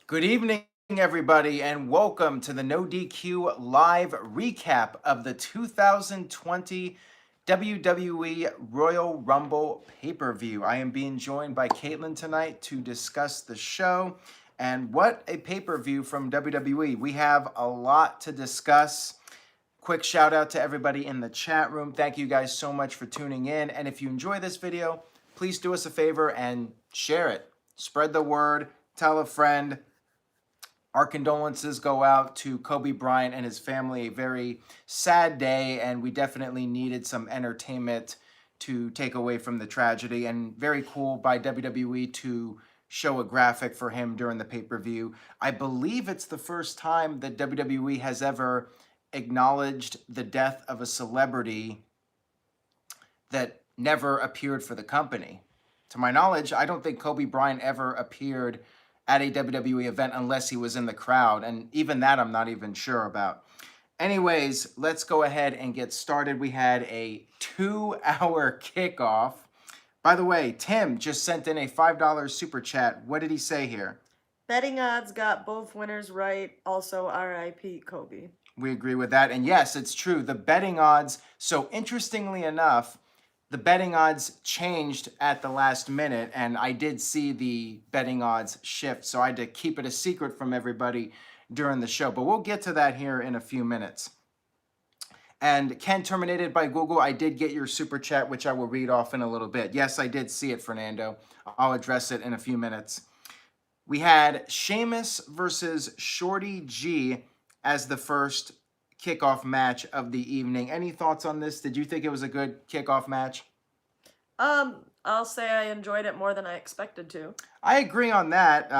Good evening, everybody, and welcome to the No DQ live recap of the 2020 WWE Royal Rumble pay-per-view. I am being joined by Caitlin tonight to discuss the show, and what a pay-per-view from WWE. We have a lot to discuss. Quick shout out to everybody in the chat room. Thank you guys so much for tuning in, and if you enjoy this video, please do us a favor and share it. Spread the word, tell a friend. Our condolences go out to Kobe Bryant and his family. A very sad day, and we definitely needed some entertainment to take away from the tragedy. And very cool by WWE to show a graphic for him during the pay-per-view. I believe it's the first time that WWE has ever acknowledged the death of a celebrity that never appeared for the company. To my knowledge, I don't think Kobe Bryant ever appeared at a WWE event unless he was in the crowd, and even that I'm not even sure about. Anyways, let's go ahead and get started. We had a 2-hour kickoff. By the way, Tim just sent in a $5 super chat. What did he say here? Betting odds got both winners right. Also, R.I.P. Kobe. We agree with that. And yes, it's true. The betting odds, so interestingly enough, the betting odds changed at the last minute, and I did see the betting odds shift, so I had to keep it a secret from everybody during the show. But we'll get to that here in a few minutes. And Ken terminated by Google. I did get your super chat, which I will read off in a little bit. Yes, I did see it, Fernando. I'll address it in a few minutes. We had Sheamus versus Shorty G as the first kickoff match of the evening. Any thoughts on this? Did you think it was a good kickoff match? I'll say I enjoyed it more than I expected to. I agree on that.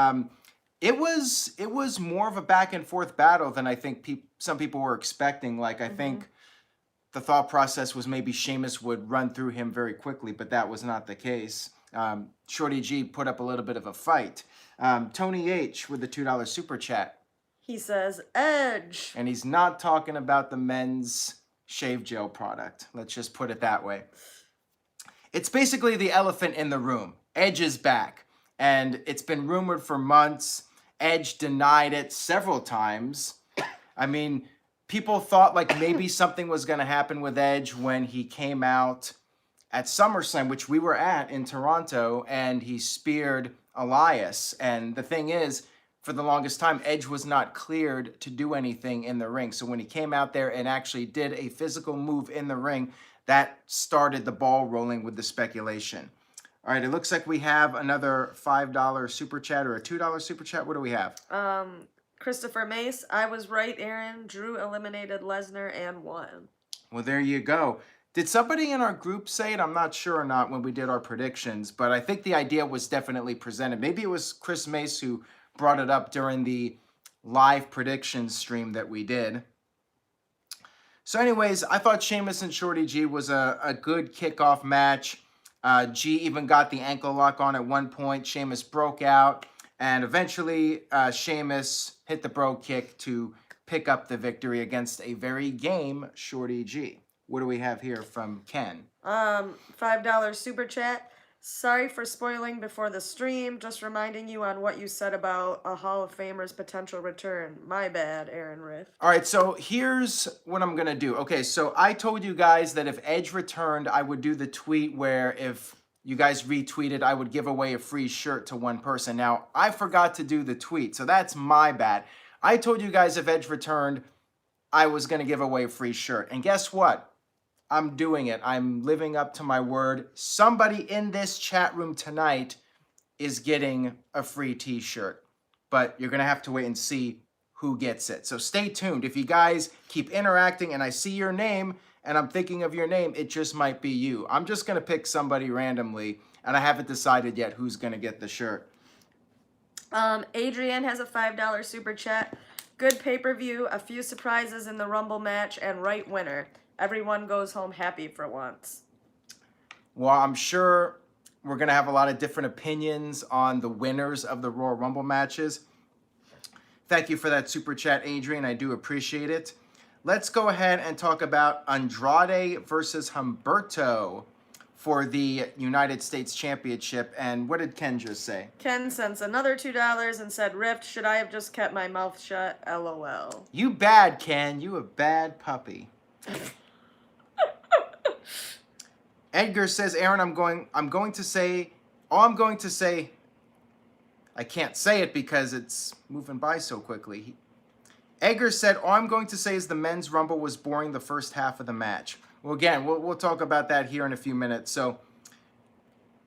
It was more of a back and forth battle than I think some people were expecting. Like I think the thought process was maybe Sheamus would run through him very quickly, but that was not the case. Shorty G put up a little bit of a fight. Tony H with the $2 super chat. He says, Edge. And he's not talking about the men's shave gel product. Let's just put it that way. It's basically the elephant in the room. Edge is back. And it's been rumored for months. Edge denied it several times. I mean, people thought like maybe something was going to happen with Edge when he came out at SummerSlam, which we were at in Toronto, and he speared Elias. And the thing is, for the longest time, Edge was not cleared to do anything in the ring. So when he came out there and actually did a physical move in the ring, that started the ball rolling with the speculation. All right, it looks like we have another $5 super chat or a $2 super chat. What do we have? Christopher Mace, I was right, Aaron. Drew eliminated Lesnar and won. Well, there you go. Did somebody in our group say it? I'm not sure or not when we did our predictions, but I think the idea was definitely presented. Maybe it was Chris Mace who brought it up during the live predictions stream that we did. So anyways, I thought Sheamus and Shorty G was a good kickoff match. G even got the ankle lock on at one point. Sheamus broke out, and eventually Sheamus hit the bro kick to pick up the victory against a very game Shorty G. What do we have here from Ken? $5 super chat. Sorry for spoiling before the stream. Just reminding you on what you said about a Hall of Famer's potential return. My bad, Aaron Riff. All right, so here's what I'm going to do. Okay, so I told you guys that if Edge returned, I would do the tweet where if you guys retweeted, I would give away a free shirt to one person. Now, I forgot to do the tweet, so that's my bad. I told you guys if Edge returned, I was going to give away a free shirt. And guess what? I'm doing it. I'm living up to my word. Somebody in this chat room tonight is getting a free t-shirt. But you're going to have to wait and see who gets it. So stay tuned. If you guys keep interacting and I see your name and I'm thinking of your name, it just might be you. I'm just going to pick somebody randomly, and I haven't decided yet who's going to get the shirt. Adrian has a $5 super chat. Good pay-per-view, a few surprises in the Rumble match, and right winner. Everyone goes home happy for once. Well, I'm sure we're going to have a lot of different opinions on the winners of the Royal Rumble matches. Thank you for that super chat, Adrian. I do appreciate it. Let's go ahead and talk about Andrade versus Humberto. for the United States Championship. And what did Ken just say? Ken sends another $2 and said, Rift, should I have just kept my mouth shut? LOL. You bad, Ken. You a bad puppy. Edgar says, Aaron, I'm going to say, I can't say it because it's moving by so quickly. Edgar said, all I'm going to say is the men's rumble was boring the first half of the match. Well, again, we'll talk about that here in a few minutes. So,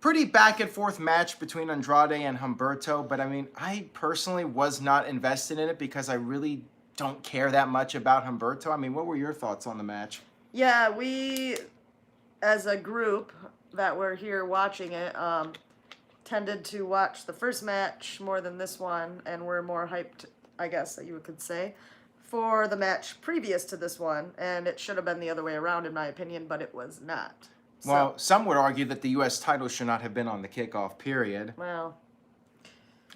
pretty back and forth match between Andrade and Humberto, but I mean, I personally was not invested in it because I really don't care that much about Humberto. I mean, what were your thoughts on the match? Yeah, we, as a group that were here watching it, tended to watch the first match more than this one, and we're more hyped, I guess that you could say, for the match previous to this one, and it should have been the other way around in my opinion, but it was not. Well, some would argue that the U.S. title should not have been on the kickoff period. Well.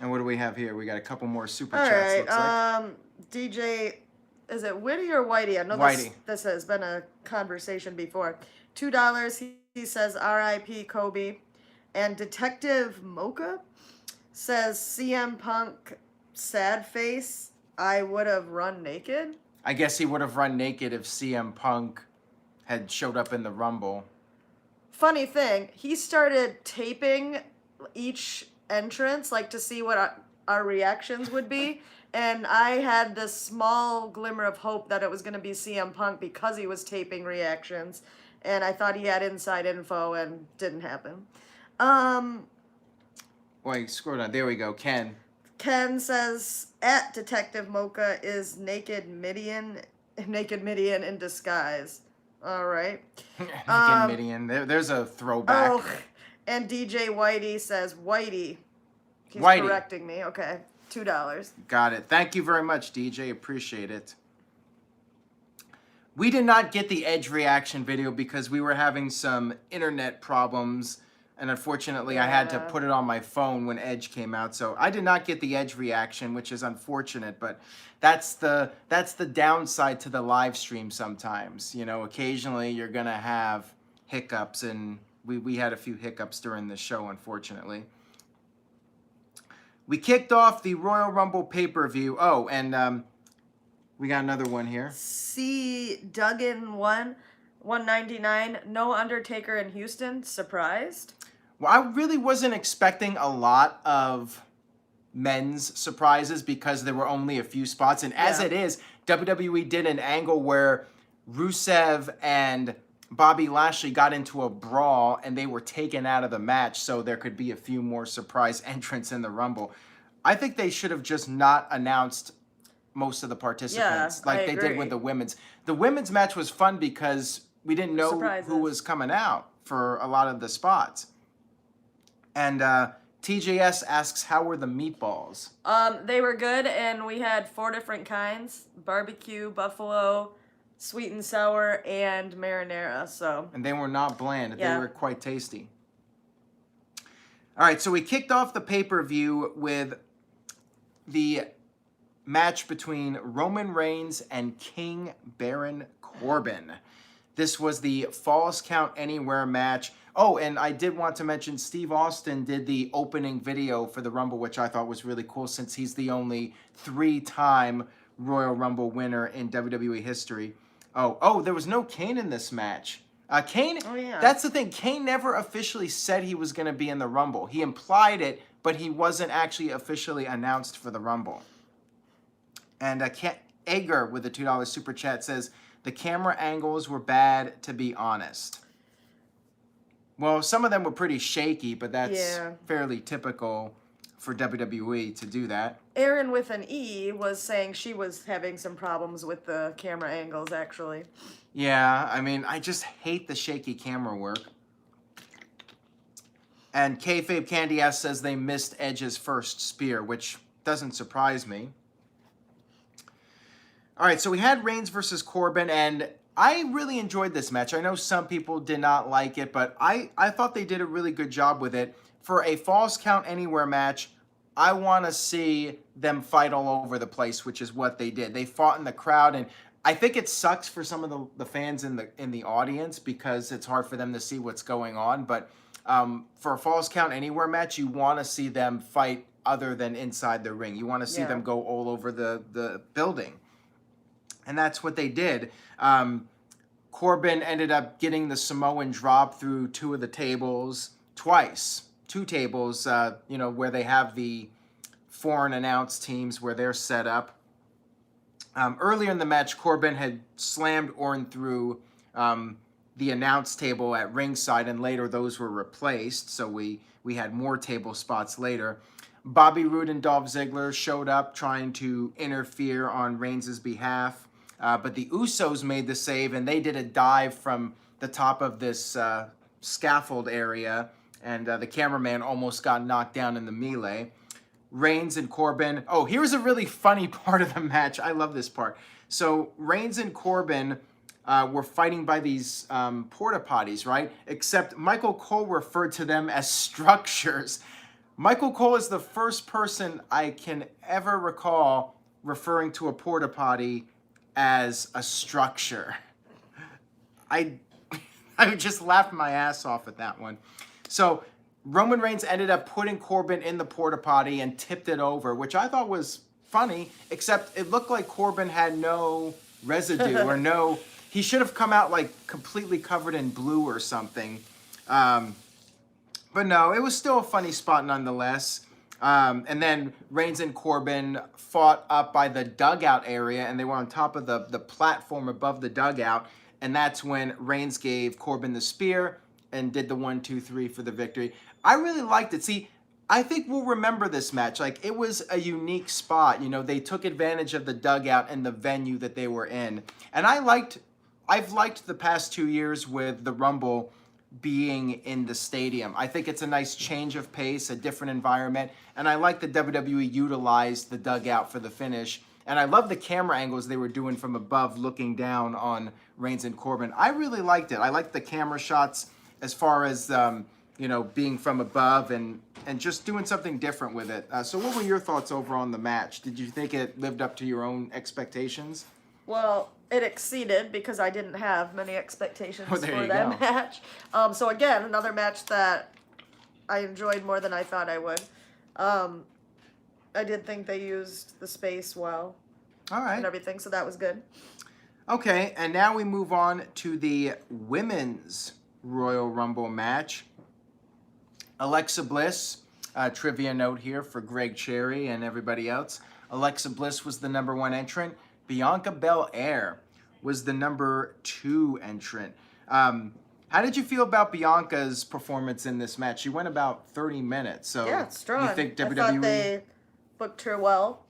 And what do we have here? We got a couple more super All chats. right, Looks like. DJ, is it Whitty or Whitey? I know Whitey. This has been a conversation before. $2, he says R.I.P. Kobe. And Detective Mocha says CM Punk, sad face, I would have run naked. I guess he would have run naked if CM Punk had showed up in the Rumble. Funny thing, he started taping each entrance, like to see what our reactions would be. And I had this small glimmer of hope that it was going to be CM Punk because he was taping reactions. And I thought he had inside info and didn't happen. Wait, scroll down. There we go. Ken says, at Detective Mocha is Naked Midian in disguise. All right. Naked Midian. There's a throwback. Oh, and DJ Whitey says, Whitey. He's Whitey. correcting me. Okay. $2. Got it. Thank you very much, DJ. Appreciate it. We did not get the Edge reaction video because we were having some internet problems. And unfortunately, I had to put it on my phone when Edge came out. So I did not get the Edge reaction, which is unfortunate. But that's the downside to the live stream sometimes. You know, occasionally you're going to have hiccups. And we had a few hiccups during the show, unfortunately. We kicked off the Royal Rumble pay-per-view. Oh, and we got another one here. C. Duggan 199. No Undertaker in Houston. Surprised? Well, I really wasn't expecting a lot of men's surprises because there were only a few spots. And as it is, WWE did an angle where Rusev and Bobby Lashley got into a brawl and they were taken out of the match so there could be a few more surprise entrants in the Rumble. I think they should have just not announced most of the participants like they did with the women's. The women's match was fun because we didn't know who was coming out for a lot of the spots. And TJS asks, how were the meatballs? They were good, and we had 4 different kinds: barbecue, buffalo, sweet and sour, and marinara. And they were not bland. They were quite tasty. All right, so we kicked off the pay-per-view with the match between Roman Reigns and King Baron Corbin. This was the Falls Count Anywhere match. Oh, and I did want to mention Steve Austin did the opening video for the Rumble, which I thought was really cool since he's the only 3-time Royal Rumble winner in WWE history. Oh, there was no Kane in this match. Kane, that's the thing. Kane never officially said he was going to be in the Rumble. He implied it, but he wasn't actually officially announced for the Rumble. And Edgar with the $2 super chat says, the camera angles were bad, to be honest. Well, some of them were pretty shaky, but that's fairly typical for WWE to do that. Aaron with an E was saying she was having some problems with the camera angles, actually. Yeah, I mean, I just hate the shaky camera work. And Kayfabe Candy Ass says they missed Edge's first spear, which doesn't surprise me. All right, so we had Reigns versus Corbin, and I really enjoyed this match. I know some people did not like it, but I thought they did a really good job with it. For a Falls Count Anywhere match, I want to see them fight all over the place, which is what they did. They fought in the crowd, and I think it sucks for some of the fans in the audience because it's hard for them to see what's going on. But for a Falls Count Anywhere match, you want to see them fight other than inside the ring. You want to see them go all over the building. And that's what they did. Corbin ended up getting the Samoan drop through two of the tables twice. Two tables, where they have the foreign announced teams where they're set up. Earlier in the match, Corbin had slammed Orton through the announce table at ringside, and later those were replaced, so we had more table spots later. Bobby Roode and Dolph Ziggler showed up trying to interfere on Reigns' behalf, but the Usos made the save, and they did a dive from the top of this scaffold area, and the cameraman almost got knocked down in the melee. Reigns and Corbin. Oh, here's a really funny part of the match. I love this part. So Reigns and Corbin were fighting by these porta potties, right? Except Michael Cole referred to them as structures. Michael Cole is the first person I can ever recall referring to a porta potty as a structure. I just laughed my ass off at that one. So Roman Reigns ended up putting Corbin in the porta potty and tipped it over, which I thought was funny, except it looked like Corbin had no residue or he should have come out like completely covered in blue or something. But no, it was still a funny spot nonetheless. And then Reigns and Corbin fought up by the dugout area, and they were on top of the platform above the dugout. And that's when Reigns gave Corbin the spear and did the 1, 2, 3 for the victory. I really liked it. See, I think we'll remember this match. Like, it was a unique spot. They took advantage of the dugout and the venue that they were in. And I've liked the past 2 years with the Rumble being in the stadium. I think it's a nice change of pace, a different environment. And I like that WWE utilized the dugout for the finish. And I love the camera angles they were doing from above looking down on Reigns and Corbin. I really liked it. I liked the camera shots as far as being from above and just doing something different with it. So what were your thoughts over on the match? Did you think it lived up to your own expectations? Well, it exceeded because I didn't have many expectations for that go. match. So again, another match that I enjoyed more than I thought I would. I did think they used the space well. All right. And everything, so that was good. Okay, and now we move on to the Women's Royal Rumble match. Alexa Bliss, trivia note here for Greg Cherry and everybody else. Alexa Bliss was the number 1 entrant. Bianca Belair was the number 2 entrant. How did you feel about Bianca's performance in this match? She went about 30 minutes. So yeah, it's strong. You think WWE... I thought they booked her well,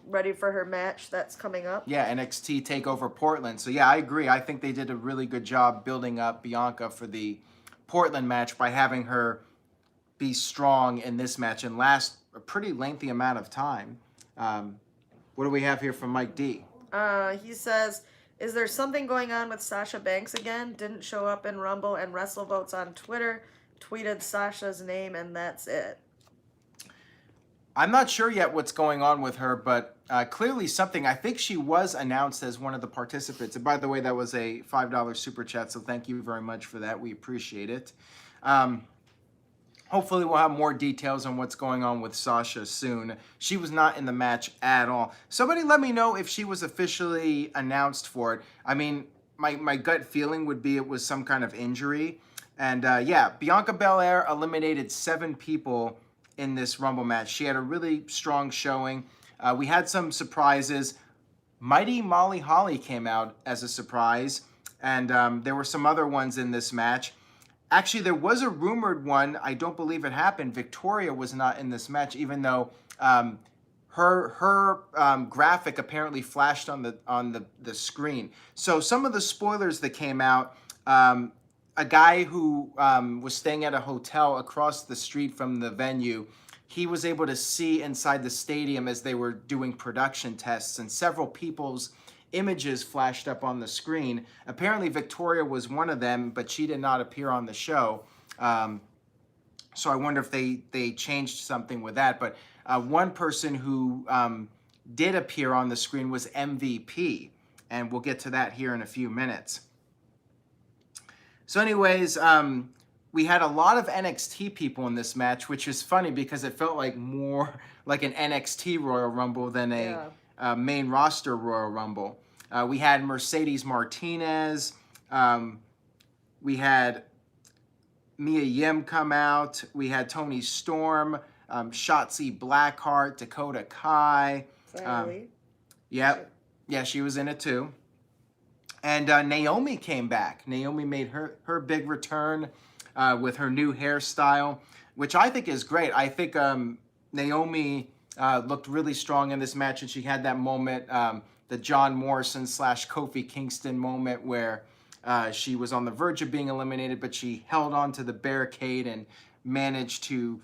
ready for her match that's coming up. Yeah, NXT TakeOver Portland. So yeah, I agree. I think they did a really good job building up Bianca for the Portland match by having her be strong in this match and last a pretty lengthy amount of time. What do we have here from Mike D? He says, is there something going on with Sasha Banks again? Didn't show up in Rumble and WrestleVotes on Twitter. Tweeted Sasha's name and that's it. I'm not sure yet what's going on with her, but clearly something. I think she was announced as one of the participants. And by the way, that was a $5 super chat, so thank you very much for that. We appreciate it. Hopefully we'll have more details on what's going on with Sasha soon. She was not in the match at all. Somebody let me know if she was officially announced for it. I mean, my gut feeling would be it was some kind of injury. And yeah, Bianca Belair eliminated 7 people in this Rumble match. She had a really strong showing. We had some surprises. Mighty Molly Holly came out as a surprise. And there were some other ones in this match. Actually, there was a rumored one. I don't believe it happened. Victoria was not in this match, even though her graphic apparently flashed on the screen. So some of the spoilers that came out, a guy who was staying at a hotel across the street from the venue, he was able to see inside the stadium as they were doing production tests, and several people's images flashed up on the screen. Apparently Victoria was one of them, but she did not appear on the show. So I wonder if they changed something with that. But one person who did appear on the screen was MVP. and we'll get to that here in a few minutes. So anyways, we had a lot of NXT people in this match, which is funny because it felt like more like an NXT Royal Rumble than a main roster Royal Rumble. We had Mercedes Martinez. We had Mia Yim come out. We had Toni Storm, Shotzi Blackheart, Dakota Kai. Yep. Yeah, she was in it too. And Naomi came back. Naomi made her big return with her new hairstyle, which I think is great. I think Naomi looked really strong in this match, and she had that moment, the John Morrison / Kofi Kingston moment where she was on the verge of being eliminated, but she held on to the barricade and managed to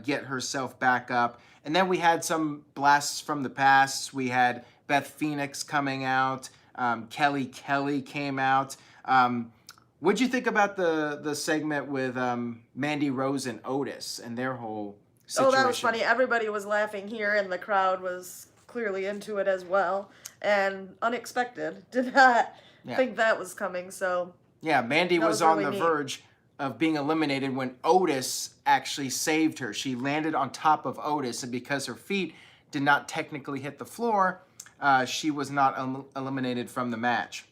get herself back up. And then we had some blasts from the past. We had Beth Phoenix coming out. Kelly came out. What'd you think about the segment with Mandy Rose and Otis and their whole situation? Oh, that was funny. Everybody was laughing here, and the crowd was clearly into it as well. And unexpected. Did not think that was coming. So yeah, Mandy was on the verge of being eliminated when Otis actually saved her. She landed on top of Otis, and because her feet did not technically hit the floor, she was not eliminated from the match.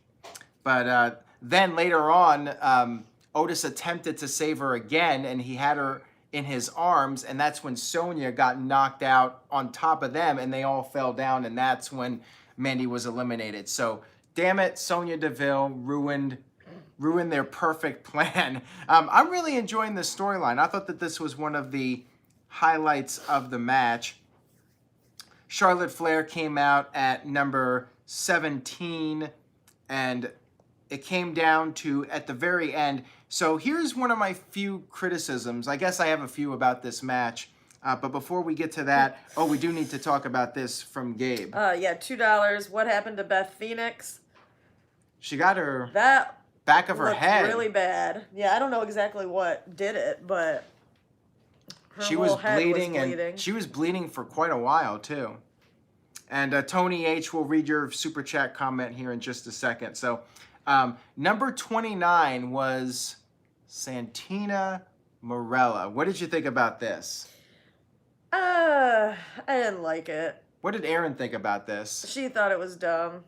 But then later on, Otis attempted to save her again, and he had her in his arms, and that's when Sonya got knocked out on top of them, and they all fell down, and that's when Mandy was eliminated. So, damn it, Sonya Deville ruined their perfect plan. I'm really enjoying this storyline. I thought that this was one of the highlights of the match. Charlotte Flair came out at number 17, and it came down to at the very end. So here's one of my few criticisms. I guess I have a few about this match. But before we get to that, we do need to talk about this from Gabe. Yeah, $2. What happened to Beth Phoenix? She got her back of her head really bad. Yeah, I don't know exactly what did it, but she was bleeding, and she was bleeding for quite a while too. And Tony H will read your super chat comment here in just a second. So number 29 was Santina Marella. What did you think about this? I didn't like it. What did Erin think about this? She thought it was dumb.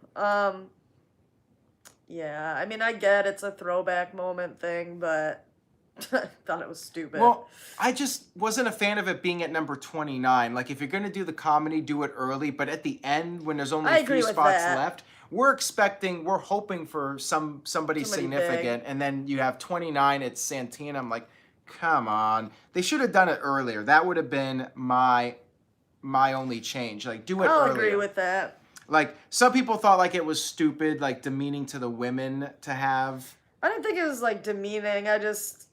Yeah, I mean, I get it's a throwback moment thing, but I thought it was stupid. Well, I just wasn't a fan of it being at number 29. Like, if you're going to do the comedy, do it early, but at the end, when there's only a few spots left, we're hoping for somebody significant, big. And then you have 29, it's Santina. I'm like, come on. They should have done it earlier. That would have been my only change. Like, do it earlier. I'll agree with that. Like, some people thought, like, it was stupid, like, demeaning to the women to have. I didn't think it was, like, demeaning. I just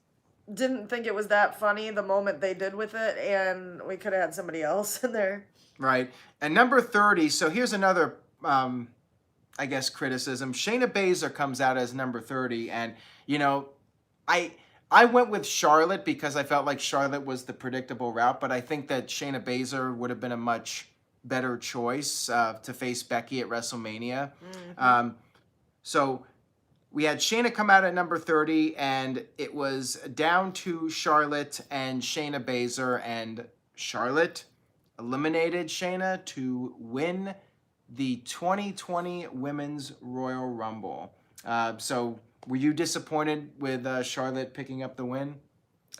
didn't think it was that funny the moment they did with it, and we could have had somebody else in there. Right. And number 30, so here's another, I guess, criticism. Shayna Baszler comes out as number 30, and, you know, I went with Charlotte because I felt like Charlotte was the predictable route, but I think that Shayna Baszler would have been a much better choice to face Becky at WrestleMania. Mm-hmm. So we had Shayna come out at number 30, and it was down to Charlotte and Shayna Baszler, and Charlotte eliminated Shayna to win the 2020 Women's Royal Rumble. So were you disappointed with Charlotte picking up the win?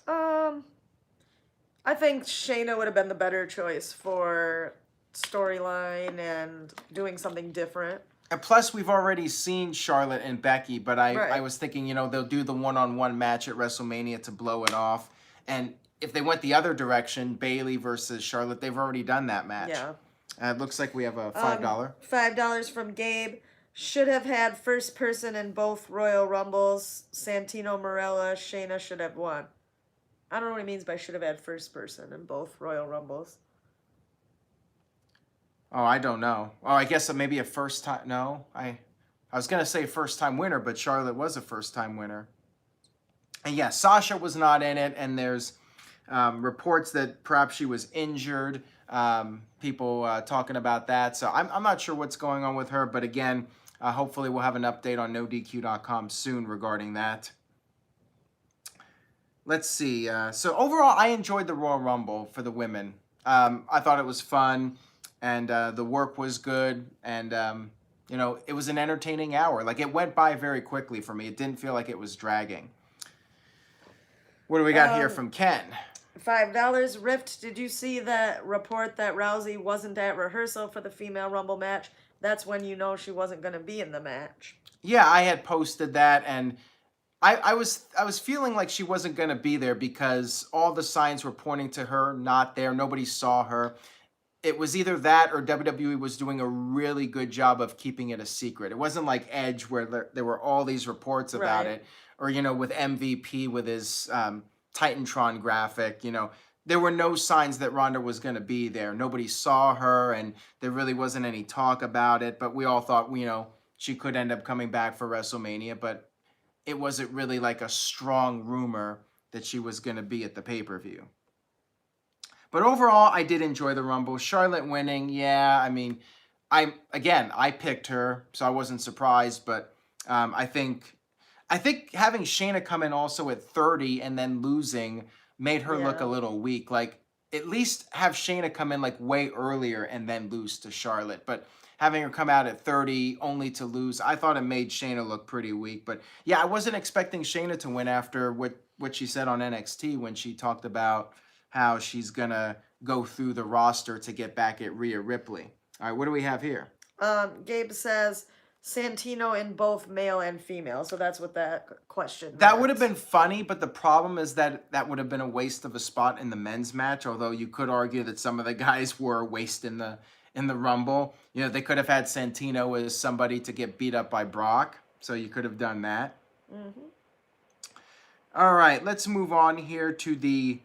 I think Shayna would have been the better choice for storyline and doing something different. And plus, we've already seen Charlotte and Becky, but I was thinking, you know, they'll do the one-on-one match at WrestleMania to blow it off. And if they went the other direction, Bayley versus Charlotte, they've already done that match. Yeah. It looks like we have a $5. $5 from Gabe. Should have had first person in both Royal Rumbles. Santino Marella, Shayna should have won. I don't know what he means by should have had first person in both Royal Rumbles. Oh, I don't know. Oh, I guess maybe a first time. No, I was going to say first time winner, but Charlotte was a first time winner. And yeah, Sasha was not in it, and there's reports that perhaps she was injured. People talking about that. So I'm not sure what's going on with her, but again, Hopefully we'll have an update on NoDQ.com soon regarding that. Let's see. So overall, I enjoyed the Royal Rumble for the women. I thought it was fun, and the work was good, and you know, it was an entertaining hour. Like, it went by very quickly for me. It didn't feel like it was dragging. What do we got here from Ken? $5. Rift, did you see that report that Rousey wasn't at rehearsal for the female Rumble match? That's when you know she wasn't going to be in the match. Yeah, I had posted that, and I was feeling like she wasn't going to be there because all the signs were pointing to her not there. Nobody saw her. It was either that or WWE was doing a really good job of keeping it a secret. It wasn't like Edge where there were all these reports about it, or, you know, with MVP with his Titantron graphic, you know, there were no signs that Ronda was going to be there. Nobody saw her, and there really wasn't any talk about it, but we all thought, you know, she could end up coming back for WrestleMania, but it wasn't really like a strong rumor that she was going to be at the pay-per-view. But overall, I did enjoy the Rumble. Charlotte winning, yeah, I mean, I picked her, so I wasn't surprised, but I think having Shayna come in also at 30 and then losing made her look a little weak. Like, at least have Shayna come in like way earlier and then lose to Charlotte. But having her come out at 30 only to lose, I thought it made Shayna look pretty weak. But yeah, I wasn't expecting Shayna to win after what she said on NXT when she talked about how she's going to go through the roster to get back at Rhea Ripley. All right, what do we have here? Gabe says Santino in both male and female. So that's what that question That would have been funny, but the problem is that would have been a waste of a spot in the men's match, although you could argue that some of the guys were a waste in the Rumble. You know, they could have had Santino as somebody to get beat up by Brock, so you could have done that. Mm-hmm. All right, let's move on here to the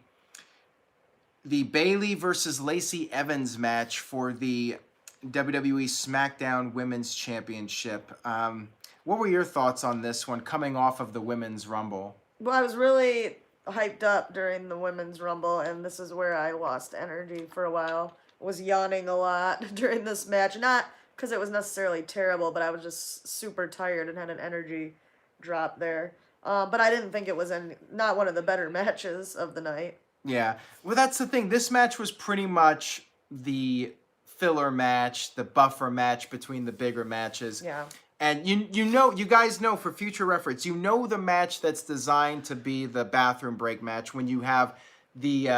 Bayley versus Lacey Evans match for the WWE SmackDown Women's Championship. What were your thoughts on this one coming off of the Women's Rumble? Well, I was really hyped up during the Women's Rumble, and this is where I lost energy for a while. I was yawning a lot during this match. Not because it was necessarily terrible, but I was just super tired and had an energy drop there. But I didn't think it was not one of the better matches of the night. Yeah. Well, that's the thing. This match was pretty much the filler match, the buffer match between the bigger matches. Yeah. And you guys know, for future reference, you know the match that's designed to be the bathroom break match when you have the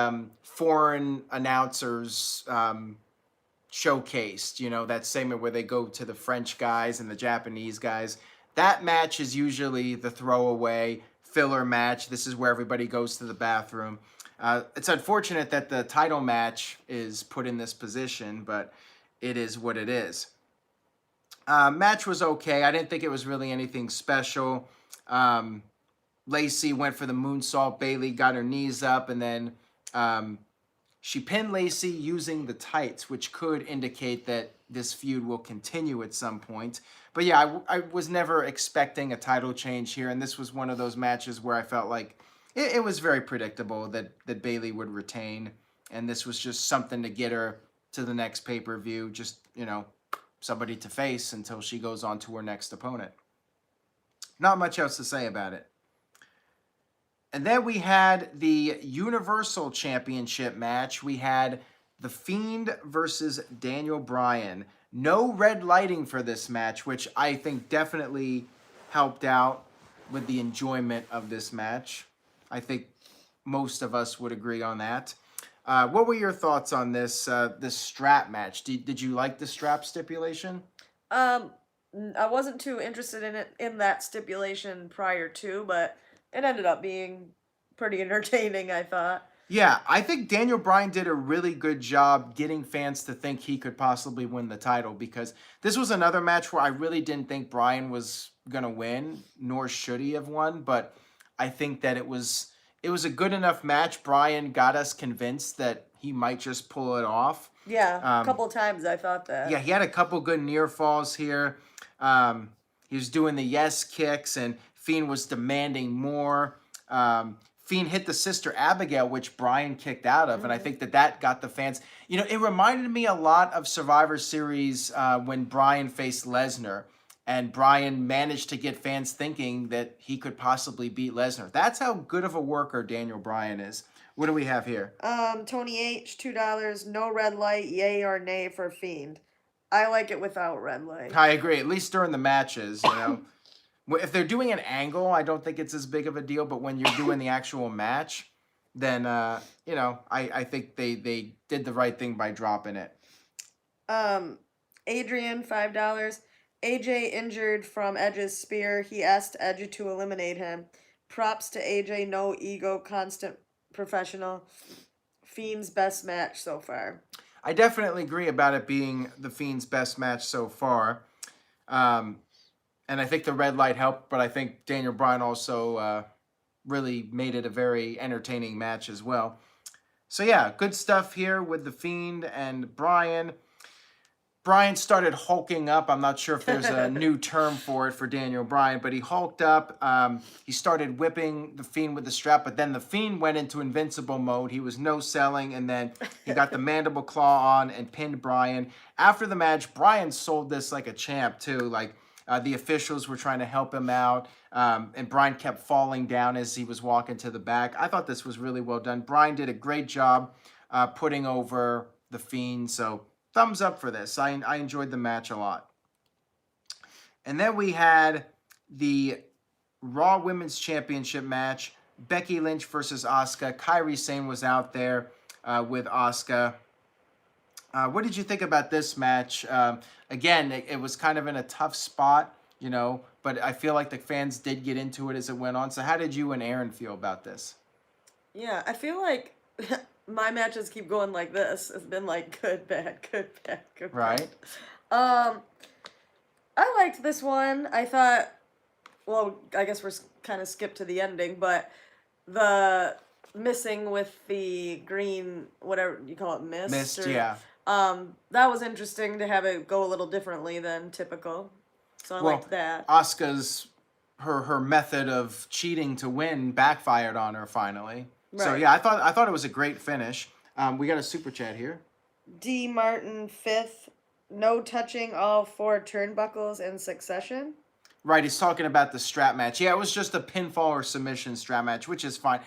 foreign announcers showcased, you know, that segment where they go to the French guys and the Japanese guys. That match is usually the throwaway filler match. This is where everybody goes to the bathroom. It's unfortunate that the title match is put in this position, but it is what it is. Match was okay. I didn't think it was really anything special. Lacey went for the moonsault. Bayley got her knees up, and then she pinned Lacey using the tights, which could indicate that this feud will continue at some point. But yeah, I was never expecting a title change here, and this was one of those matches where I felt like it was very predictable that Bayley would retain, and this was just something to get her to the next pay-per-view, just, you know, somebody to face until she goes on to her next opponent. Not much else to say about it. And then we had the Universal Championship match. We had The Fiend versus Daniel Bryan. No red lighting for this match, which I think definitely helped out with the enjoyment of this match. I think most of us would agree on that. What were your thoughts on this strap match? Did you like the strap stipulation? I wasn't too interested in that stipulation prior to, but it ended up being pretty entertaining, I thought. Yeah, I think Daniel Bryan did a really good job getting fans to think he could possibly win the title, because this was another match where I really didn't think Bryan was going to win, nor should he have won, but I think that it was a good enough match. Bryan got us convinced that he might just pull it off. Yeah, a couple times I thought that. Yeah, he had a couple good near falls here. He was doing the yes kicks, and Fiend was demanding more. Fiend hit the Sister Abigail, which Bryan kicked out of, and I think that got the fans. You know, it reminded me a lot of Survivor Series when Bryan faced Lesnar, and Bryan managed to get fans thinking that he could possibly beat Lesnar. That's how good of a worker Daniel Bryan is. What do we have here? Tony H, $2. No red light, yay or nay for Fiend. I like it without red light. I agree, at least during the matches, you know. If they're doing an angle, I don't think it's as big of a deal, but when you're doing the actual match, then, you know, I think they did the right thing by dropping it. Adrian, $5. AJ injured from Edge's spear. He asked Edge to eliminate him. Props to AJ, no ego, constant professional. Fiend's best match so far. I definitely agree about it being the Fiend's best match so far. And I think the red light helped, but I think Daniel Bryan also really made it a very entertaining match as well. So yeah, good stuff here with the Fiend and Bryan. Bryan started hulking up. I'm not sure if there's a new term for it for Daniel Bryan, but he hulked up. He started whipping the Fiend with the strap, but then the Fiend went into invincible mode. He was no selling, and then he got the mandible claw on and pinned Bryan. After the match, Bryan sold this like a champ too. Like the officials were trying to help him out, and Bryan kept falling down as he was walking to the back. I thought this was really well done. Bryan did a great job putting over the Fiend, so thumbs up for this. I enjoyed the match a lot. And then we had the Raw Women's Championship match. Becky Lynch versus Asuka. Kairi Sane was out there with Asuka. What did you think about this match? Again, it was kind of in a tough spot, you know, but I feel like the fans did get into it as it went on. So how did you and Aaron feel about this? Yeah, I feel like my matches keep going like this. It's been like good, bad, good, bad, good, bad. Right. I liked this one. I thought, well, I guess we're kind of skipped to the ending, but the missing with the green, whatever you call it, mist. Mist, yeah. That was interesting to have it go a little differently than typical. So I liked that. Asuka's her method of cheating to win backfired on her finally. Right. So yeah, I thought it was a great finish. We got a super chat here. D. Martin, 5th. No touching all 4 turnbuckles in succession. Right, he's talking about the strap match. Yeah, it was just a pinfall or submission strap match, which is fine.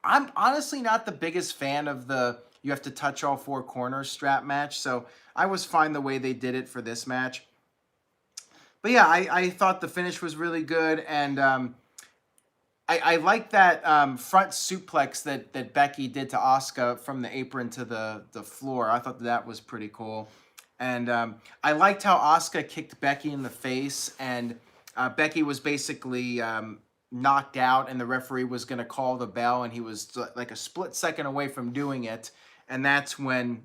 I'm honestly not the biggest fan of the you have to touch all 4 corners strap match, so I was fine the way they did it for this match. But yeah, I thought the finish was really good, and I like that front suplex that Becky did to Asuka from the apron to the floor. I thought that was pretty cool. And I liked how Asuka kicked Becky in the face, and Becky was basically knocked out, and the referee was going to call the bell, and he was like a split second away from doing it. And that's when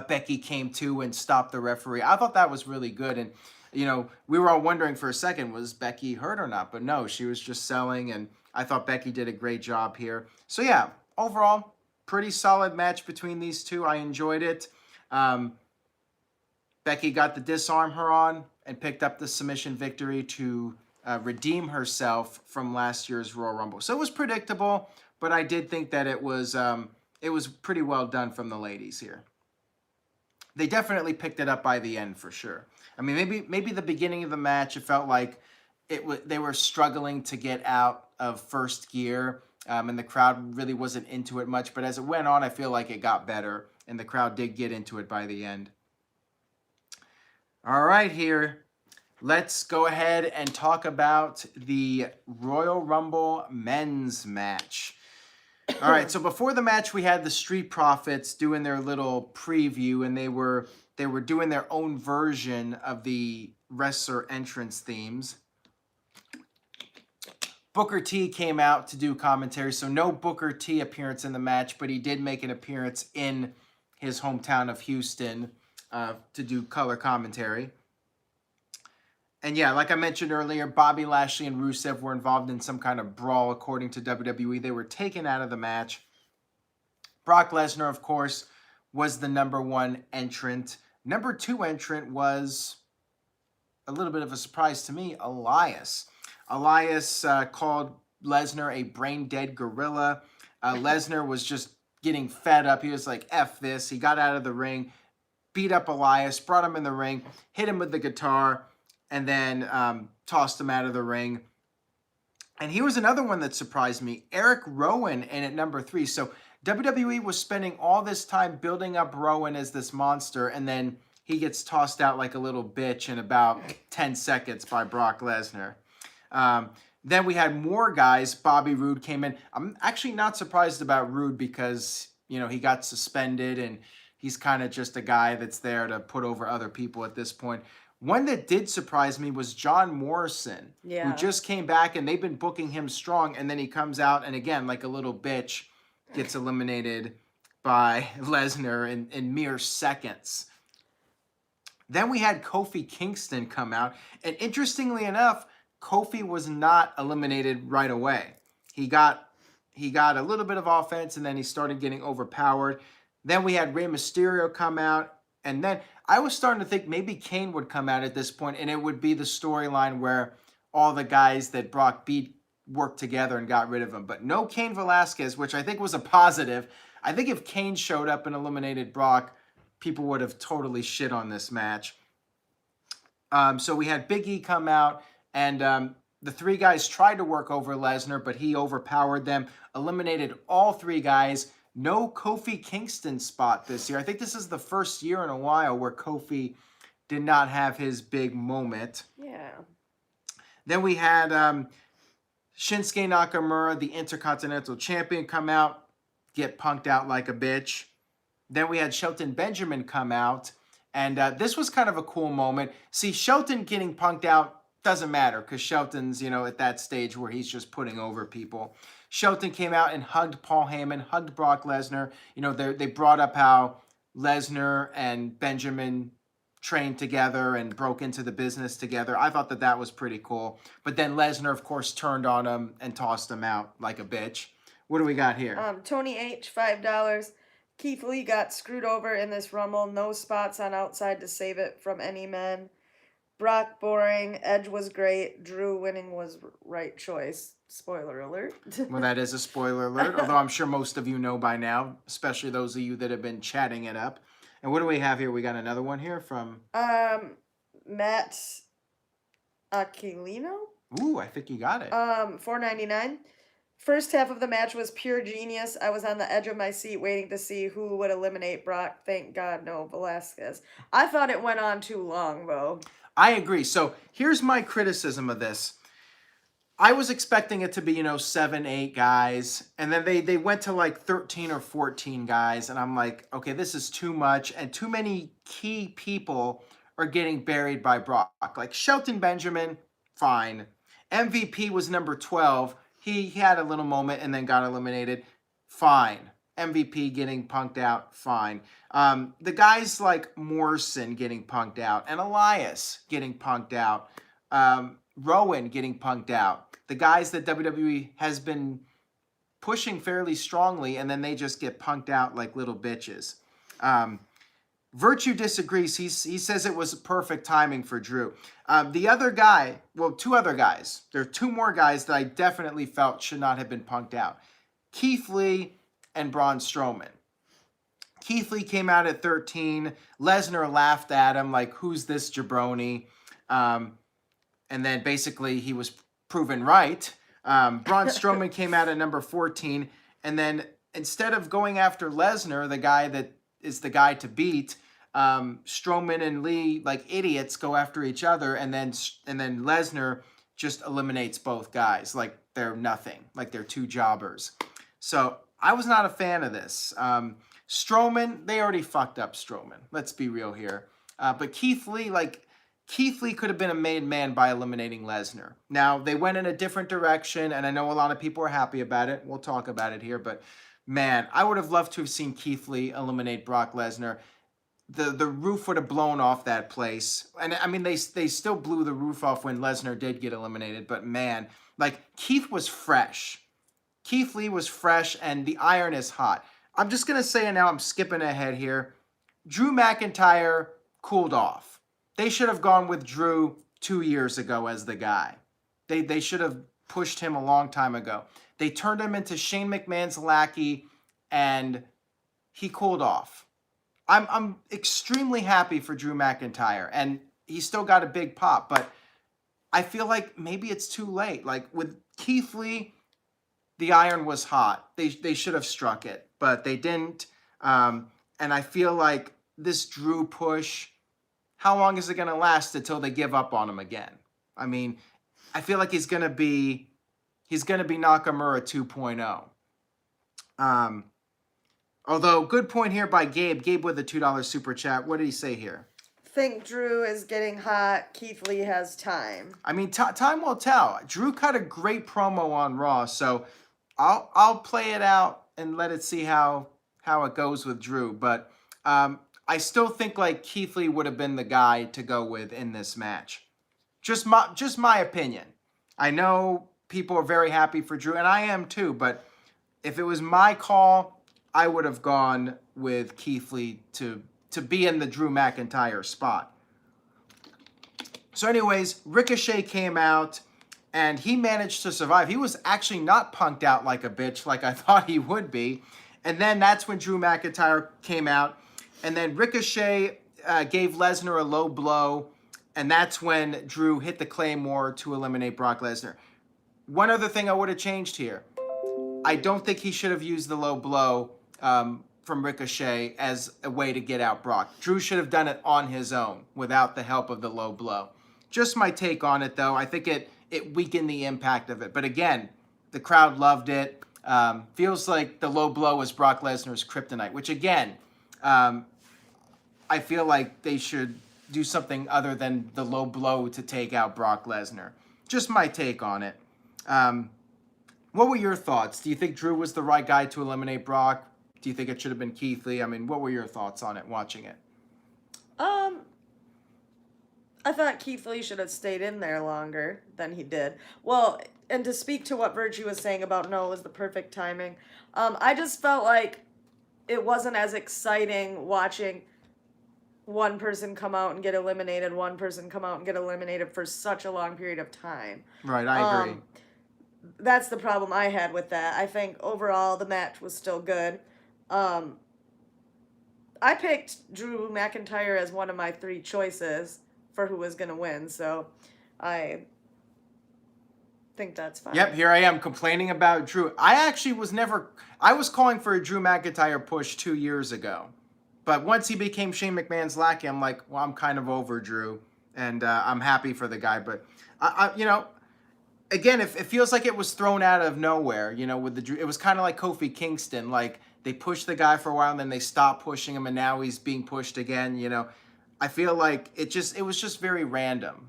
Becky came to and stopped the referee. I thought that was really good. And, you know, we were all wondering for a second, was Becky hurt or not? But no, she was just selling, and I thought Becky did a great job here. So yeah, overall, pretty solid match between these two. I enjoyed it. Becky got the disarm her on and picked up the submission victory to redeem herself from last year's Royal Rumble. So it was predictable, but I did think that it was pretty well done from the ladies here. They definitely picked it up by the end for sure. I mean, maybe the beginning of the match, it felt like they were struggling to get out of first gear, and the crowd really wasn't into it much. But as it went on, I feel like it got better, and the crowd did get into it by the end. All right, here. Let's go ahead and talk about the Royal Rumble men's match. All right, so before the match, we had the Street Profits doing their little preview, and they were doing their own version of the wrestler entrance themes. Booker T came out to do commentary, so no Booker T appearance in the match, but he did make an appearance in his hometown of Houston to do color commentary. And yeah, like I mentioned earlier, Bobby Lashley and Rusev were involved in some kind of brawl, according to WWE. They were taken out of the match. Brock Lesnar, of course, was the number 1 entrant. Number 2 entrant was a little bit of a surprise to me, Elias. Elias called Lesnar a brain-dead gorilla. Lesnar was just getting fed up. He was like, F this. He got out of the ring, beat up Elias, brought him in the ring, hit him with the guitar, and then tossed him out of the ring. And he was another one that surprised me, Eric Rowan in at number 3. So WWE was spending all this time building up Rowan as this monster, and then he gets tossed out like a little bitch in about 10 seconds by Brock Lesnar. Then we had more guys. Bobby Roode came in. I'm actually not surprised about Roode because, you know, he got suspended and he's kind of just a guy that's there to put over other people at this point. One that did surprise me was John Morrison, who just came back, and they've been booking him strong, and then he comes out and, again, like a little bitch, gets eliminated by Lesnar in mere seconds. Then we had Kofi Kingston come out, and interestingly enough, Kofi was not eliminated right away. He got a little bit of offense, and then he started getting overpowered. Then we had Rey Mysterio come out, and then I was starting to think maybe Kane would come out at this point, and it would be the storyline where all the guys that Brock beat worked together and got rid of him. But no Cain Velasquez, which I think was a positive. I think if Kane showed up and eliminated Brock, people would have totally shit on this match. So we had Big E come out, and the 3 guys tried to work over Lesnar, but he overpowered them, eliminated all 3 guys. No Kofi Kingston spot this year. I think this is the first year in a while where Kofi did not have his big moment. Yeah. Then we had Shinsuke Nakamura, the Intercontinental Champion, come out, get punked out like a bitch. Then we had Shelton Benjamin come out, and this was kind of a cool moment. See, Shelton getting punked out doesn't matter because Shelton's, you know, at that stage where he's just putting over people. Shelton came out and hugged Paul Heyman, hugged Brock Lesnar. You know, they brought up how Lesnar and Benjamin trained together and broke into the business together. I thought that was pretty cool. But then Lesnar, of course, turned on him and tossed him out like a bitch. What do we got here? Tony H, $5. Keith Lee got screwed over in this Rumble. No spots on outside to save it from any men. Brock boring. Edge was great. Drew winning was right choice. Spoiler alert. Well, that is a spoiler alert, although I'm sure most of you know by now, especially those of you that have been chatting it up. And what do we have here? We got another one here from... Matt Aquilino? Ooh, I think you got it. $4.99. First half of the match was pure genius. I was on the edge of my seat waiting to see who would eliminate Brock. Thank God, no Velasquez. I thought it went on too long, though. I agree. So here's my criticism of this. I was expecting it to be, you know, 7, 8 guys, and then they went to like 13 or 14 guys, and I'm like, okay, this is too much, and too many key people are getting buried by Brock. Like Shelton Benjamin, fine. MVP was number 12. He had a little moment and then got eliminated. Fine. MVP getting punked out, fine. The guys like Morrison getting punked out, and Elias getting punked out, Rowan getting punked out. The guys that WWE has been pushing fairly strongly, and then they just get punked out like little bitches. Virtue disagrees. He says it was perfect timing for Drew. The other guy, well, 2 other guys. There are 2 more guys that I definitely felt should not have been punked out. Keith Lee and Braun Strowman. Keith Lee came out at 13. Lesnar laughed at him like, who's this jabroni? And then basically he was proven right. Braun Strowman came out at number 14. And then instead of going after Lesnar, the guy that is the guy to beat, Strowman and Lee, like idiots, go after each other. And then Lesnar just eliminates both guys like they're nothing, like they're 2 jobbers. So I was not a fan of this. Strowman, they already fucked up Strowman. Let's be real here. But Keith Lee could have been a made man by eliminating Lesnar. Now, they went in a different direction, and I know a lot of people are happy about it. We'll talk about it here, but man, I would have loved to have seen Keith Lee eliminate Brock Lesnar. The roof would have blown off that place. And I mean, they still blew the roof off when Lesnar did get eliminated, but man, like Keith was fresh. Keith Lee was fresh, and the iron is hot. I'm just going to say it now. I'm skipping ahead here. Drew McIntyre cooled off. They should have gone with Drew 2 years ago as the guy. They should have pushed him a long time ago. They turned him into Shane McMahon's lackey, and he cooled off. I'm extremely happy for Drew McIntyre, and he still got a big pop, but I feel like maybe it's too late. Like with Keith Lee, the iron was hot. They should have struck it, but they didn't. And I feel like this Drew push, how long is it going to last until they give up on him again? I mean, I feel like he's going to be Nakamura 2.0. Although, good point here by Gabe. Gabe with a $2 super chat. What did he say here? Think Drew is getting hot. Keith Lee has time. I mean, time will tell. Drew cut a great promo on Raw, so I'll play it out and let it see how it goes with Drew. But I still think like Keith Lee would have been the guy to go with in this match. Just my opinion. I know people are very happy for Drew, and I am too. But if it was my call, I would have gone with Keith Lee to be in the Drew McIntyre spot. So anyways, Ricochet came out, and he managed to survive. He was actually not punked out like a bitch like I thought he would be. And then that's when Drew McIntyre came out. And then Ricochet gave Lesnar a low blow. And that's when Drew hit the Claymore to eliminate Brock Lesnar. One other thing I would have changed here. I don't think he should have used the low blow from Ricochet as a way to get out Brock. Drew should have done it on his own without the help of the low blow. Just my take on it, though. I think it weakened the impact of it. But again, the crowd loved it. Feels like the low blow was Brock Lesnar's kryptonite, which again, I feel like they should do something other than the low blow to take out Brock Lesnar. Just my take on it. What were your thoughts? Do you think Drew was the right guy to eliminate Brock? Do you think it should have been Keith Lee? I mean, what were your thoughts on it watching it? I thought Keith Lee should have stayed in there longer than he did. Well, and to speak to what Virgie was saying about no, it was the perfect timing. I just felt like it wasn't as exciting watching one person come out and get eliminated, one person come out and get eliminated for such a long period of time. Right, I agree. That's the problem I had with that. I think overall the match was still good. I picked Drew McIntyre as one of my 3 choices for who was going to win, so I think that's fine. Yep, here I am complaining about Drew. I was calling for a Drew McIntyre push 2 years ago. But once he became Shane McMahon's lackey, I'm like, well, I'm kind of over Drew, and I'm happy for the guy. But, again, it feels like it was thrown out of nowhere, with the Drew. It was kind of like Kofi Kingston. Like, they pushed the guy for a while, and then they stopped pushing him, and now he's being pushed again, I feel like it was just very random,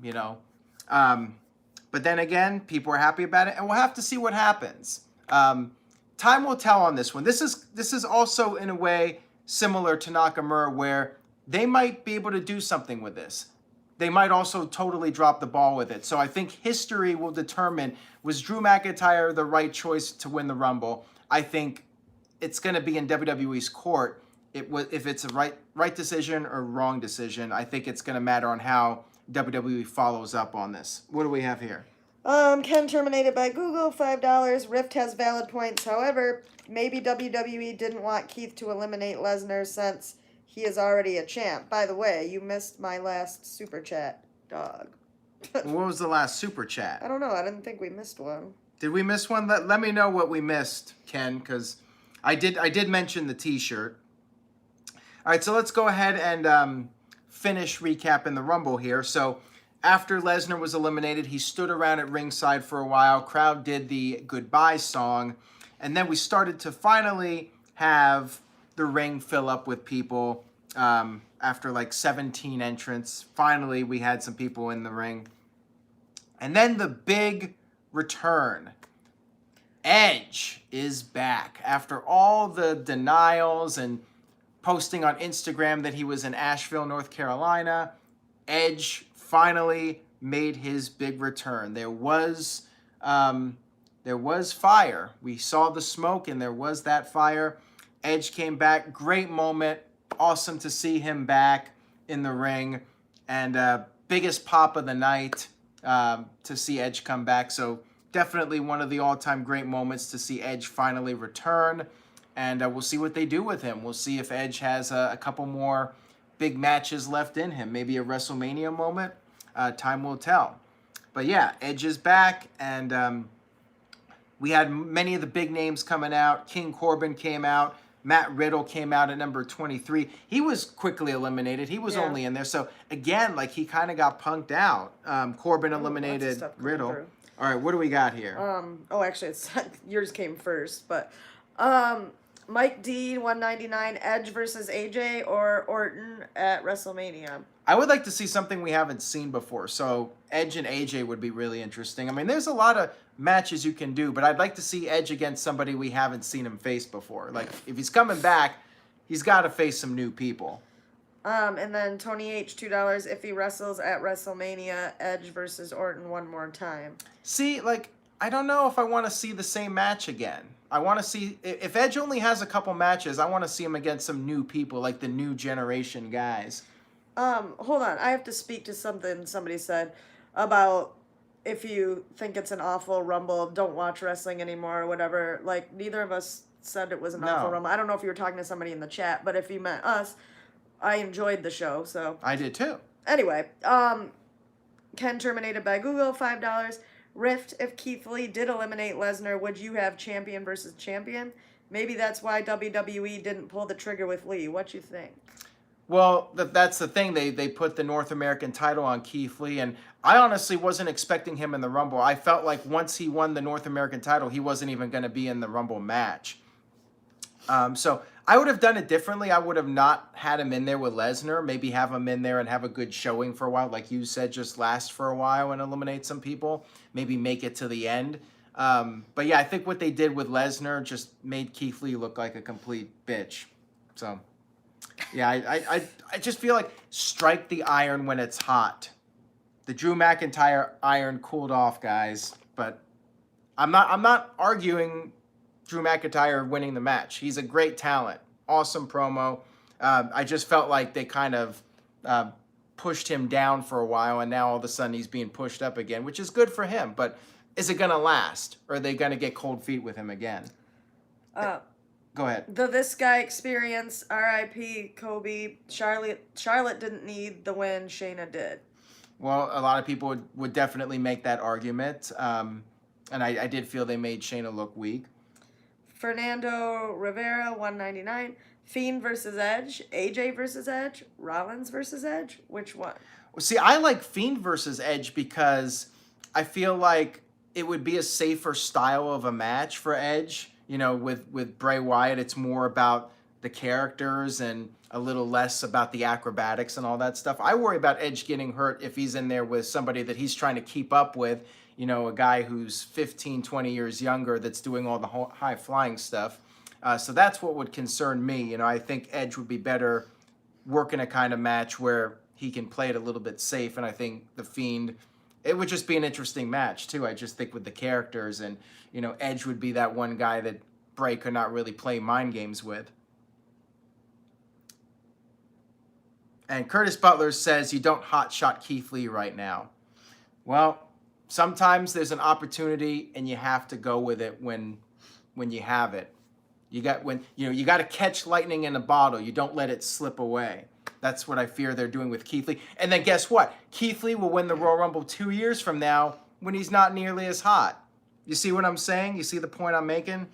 But then again, people are happy about it, and we'll have to see what happens. Time will tell on this one. This is also, in a way, similar to Nakamura, where they might be able to do something with this. They might also totally drop the ball with it. So I think history will determine, was Drew McIntyre the right choice to win the Rumble? I think it's going to be in WWE's court. If it's a right decision or wrong decision, I think it's going to matter on how WWE follows up on this. What do we have here? Ken terminated by Google, $5. Rift has valid points. However, maybe WWE didn't want Keith to eliminate Lesnar since he is already a champ. By the way, you missed my last super chat, dog. What was the last super chat? I don't know. I didn't think we missed one. Did we miss one? Let me know what we missed, Ken, because I did mention the T-shirt. All right, so let's go ahead and finish recapping the Rumble here. So after Lesnar was eliminated, he stood around at ringside for a while. Crowd did the goodbye song. And then we started to finally have the ring fill up with people after like 17 entrants. Finally, we had some people in the ring. And then the big return. Edge is back. After all the denials and posting on Instagram that he was in Asheville, North Carolina, Edge finally made his big return. There was fire. We saw the smoke, and there was that fire. Edge came back. Great moment. Awesome to see him back in the ring. And biggest pop of the night to see Edge come back. So definitely one of the all-time great moments to see Edge finally return. And we'll see what they do with him. We'll see if Edge has a couple more big matches left in him. Maybe a WrestleMania moment. Time will tell. But yeah, Edge is back, and we had many of the big names coming out. King Corbin came out. Matt Riddle came out at number 23. He was quickly eliminated. He was only in there. So, again, like, he kind of got punked out. Corbin eliminated Riddle. Through. All right, what do we got here? Actually, it's yours came first, but Mike D 199 Edge versus AJ or Orton at WrestleMania. I would like to see something we haven't seen before. So Edge and AJ would be really interesting. I mean, there's a lot of matches you can do, but I'd like to see Edge against somebody we haven't seen him face before. Like, if he's coming back, he's got to face some new people. And then Tony H, $2, if he wrestles at WrestleMania, Edge versus Orton one more time. See, like, I don't know if I want to see the same match again. I want to see, if Edge only has a couple matches, I want to see him against some new people, like the new generation guys. Hold on. I have to speak to something somebody said about if you think it's an awful Rumble, don't watch wrestling anymore or whatever. Like, neither of us said it was an awful Rumble. I don't know if you were talking to somebody in the chat, but if you meant us, I enjoyed the show, so. I did too. Anyway, Ken terminated by Google, $5. Rift, if Keith Lee did eliminate Lesnar, would you have champion versus champion? Maybe that's why WWE didn't pull the trigger with Lee. What you think? Well, that's the thing. They put the North American title on Keith Lee, and I honestly wasn't expecting him in the Rumble. I felt like once he won the North American title, he wasn't even going to be in the Rumble match. So I would have done it differently. I would have not had him in there with Lesnar. Maybe have him in there and have a good showing for a while. Like you said, just last for a while and eliminate some people. Maybe make it to the end. But yeah, I think what they did with Lesnar just made Keith Lee look like a complete bitch. So yeah, I just feel like strike the iron when it's hot. The Drew McIntyre iron cooled off, guys. But I'm not arguing Drew McIntyre winning the match. He's a great talent. Awesome promo. I just felt like they kind of pushed him down for a while, and now all of a sudden he's being pushed up again, which is good for him. But is it going to last? Or are they going to get cold feet with him again? Go ahead. The This Guy Experience, R.I.P. Kobe. Charlotte didn't need the win. Shayna did. Well, a lot of people would definitely make that argument. And I did feel they made Shayna look weak. Fernando Rivera, 199. Fiend versus Edge. AJ versus Edge. Rollins versus Edge. Which one? Well, see, I like Fiend versus Edge because I feel like it would be a safer style of a match for Edge. You know, with Bray Wyatt, it's more about the characters and a little less about the acrobatics and all that stuff. I worry about Edge getting hurt if he's in there with somebody that he's trying to keep up with. You know, a guy who's 15, 20 years younger that's doing all the high-flying stuff. So that's what would concern me. You know, I think Edge would be better working a kind of match where he can play it a little bit safe. And I think The Fiend, it would just be an interesting match, too. I just think with the characters and, you know, Edge would be that one guy that Bray could not really play mind games with. And Curtis Butler says you don't hotshot Keith Lee right now. Well, sometimes there's an opportunity and you have to go with it when you have it. You got to catch lightning in a bottle. You don't let it slip away. That's what I fear they're doing with Keith Lee. And then guess what? Keith Lee will win the Royal Rumble 2 years from now when he's not nearly as hot. You see what I'm saying? You see the point I'm making?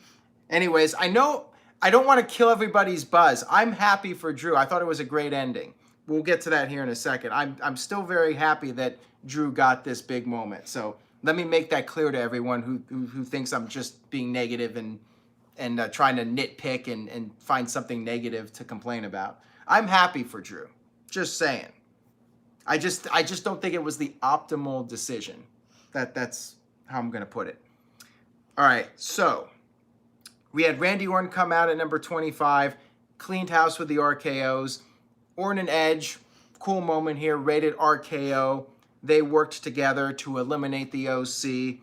Anyways, I know I don't want to kill everybody's buzz. I'm happy for Drew. I thought it was a great ending. We'll get to that here in a second. I'm still very happy that Drew got this big moment. So let me make that clear to everyone who thinks I'm just being negative and trying to nitpick and find something negative to complain about. I'm happy for Drew. Just saying. I just don't think it was the optimal decision. That's how I'm going to put it. All right, so we had Randy Orton come out at number 25, cleaned house with the RKOs. Orton and Edge, cool moment here, rated RKO. They worked together to eliminate the OC.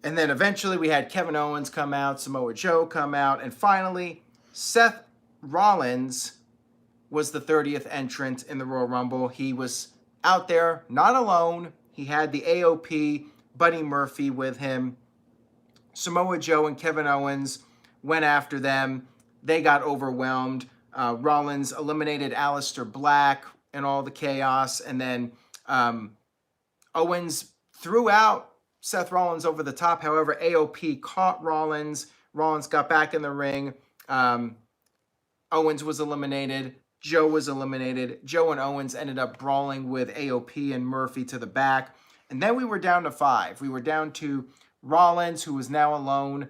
And then eventually we had Kevin Owens come out, Samoa Joe come out, and finally Seth Rollins was the 30th entrant in the Royal Rumble. He was out there, not alone. He had the AOP, Buddy Murphy with him. Samoa Joe and Kevin Owens went after them. They got overwhelmed. Rollins eliminated Aleister Black and all the chaos. And then Owens threw out Seth Rollins over the top. However, AOP caught Rollins. Rollins got back in the ring. Owens was eliminated. Joe was eliminated. Joe and Owens ended up brawling with AOP and Murphy to the back. And then we were down to 5. We were down to Rollins, who was now alone,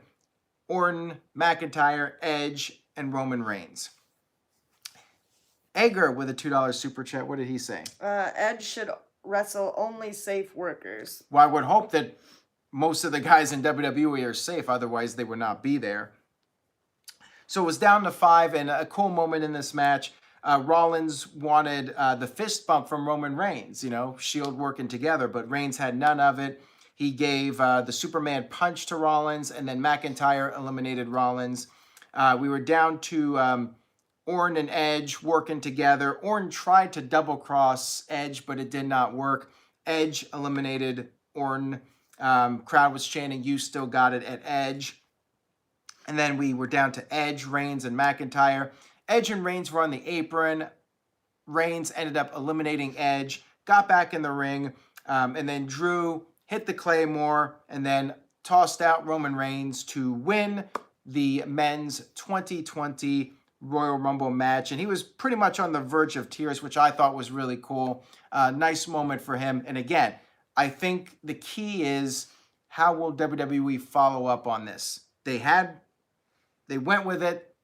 Orton, McIntyre, Edge, and Roman Reigns. Edgar with a $2 super chat. What did he say? Edge should wrestle only safe workers. Well, I would hope that most of the guys in WWE are safe. Otherwise, they would not be there. So it was down to 5, and a cool moment in this match. Rollins wanted the fist bump from Roman Reigns, Shield working together, but Reigns had none of it. He gave the Superman punch to Rollins, and then McIntyre eliminated Rollins. We were down to Orton and Edge working together. Orton tried to double cross Edge, but it did not work. Edge eliminated Orton. Crowd was chanting, "You still got it," at Edge. And then we were down to Edge, Reigns, and McIntyre. Edge and Reigns were on the apron. Reigns ended up eliminating Edge, got back in the ring, and then Drew hit the Claymore and then tossed out Roman Reigns to win the men's 2020 Royal Rumble match. And he was pretty much on the verge of tears, which I thought was really cool. Nice moment for him. And again, I think the key is, how will WWE follow up on this? They went with it.